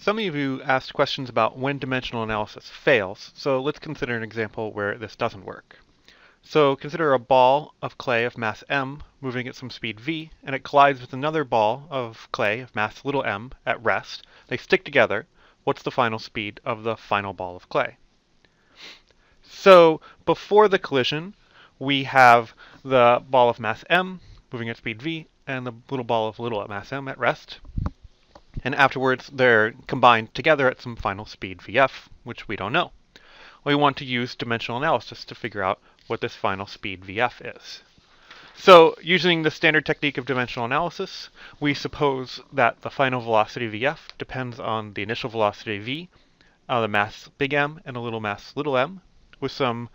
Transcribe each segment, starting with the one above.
Some of you asked questions about when dimensional analysis fails, so let's consider an example where this doesn't work. So consider a ball of clay of mass m moving at some speed v, and it collides with another ball of clay of mass little m at rest. They stick together. What's the final speed of the final ball of clay? So before the collision, we have the ball of mass m moving at speed v, and the little ball of little mass m at rest. And afterwards, they're combined together at some final speed vf, which we don't know. We want to use dimensional analysis to figure out what this final speed vf is. So using the standard technique of dimensional analysis, we suppose that the final velocity vf depends on the initial velocity v, the mass big M and a little mass little m, with some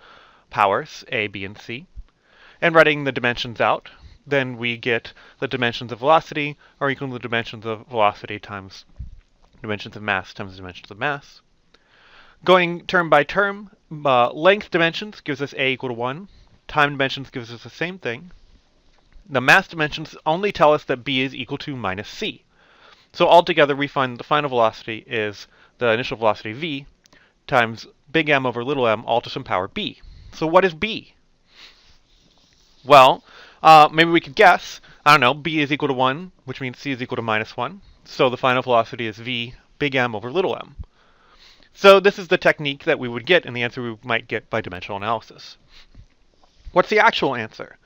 powers, a, b, and c. And writing the dimensions out, then we get the dimensions of velocity are equal to the dimensions of velocity times dimensions of mass times dimensions of mass. Going term by term, length dimensions gives us a equal to 1. Time dimensions gives us the same thing. The mass dimensions only tell us that b is equal to minus c. So altogether, we find the final velocity is the initial velocity v times big M over little m, all to some power b. So what is b? Well, maybe we could guess. I don't know, b is equal to 1, which means c is equal to minus 1. So the final velocity is v big M over little m. So this is the technique that we would get and the answer we might get by dimensional analysis. What's the actual answer?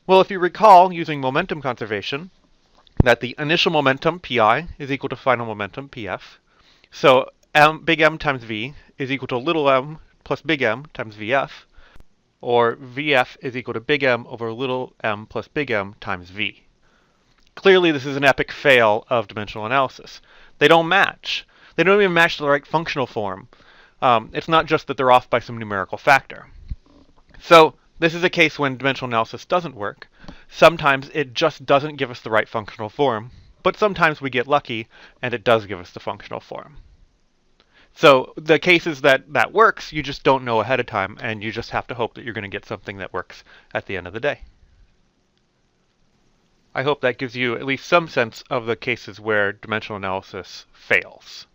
Well, if you recall, using momentum conservation, that the initial momentum, pi, is equal to final momentum, pf. So big M times v is equal to little m plus big M times vf, or vf is equal to big M over little m plus big M times v. Clearly, this is an epic fail of dimensional analysis. They don't match. They don't even match the right functional form. It's not just that they're off by some numerical factor. So this is a case when dimensional analysis doesn't work. Sometimes it just doesn't give us the right functional form, but sometimes we get lucky and it does give us the functional form. So the cases that works, you just don't know ahead of time, and you just have to hope that you're going to get something that works at the end of the day. I hope that gives you at least some sense of the cases where dimensional analysis fails.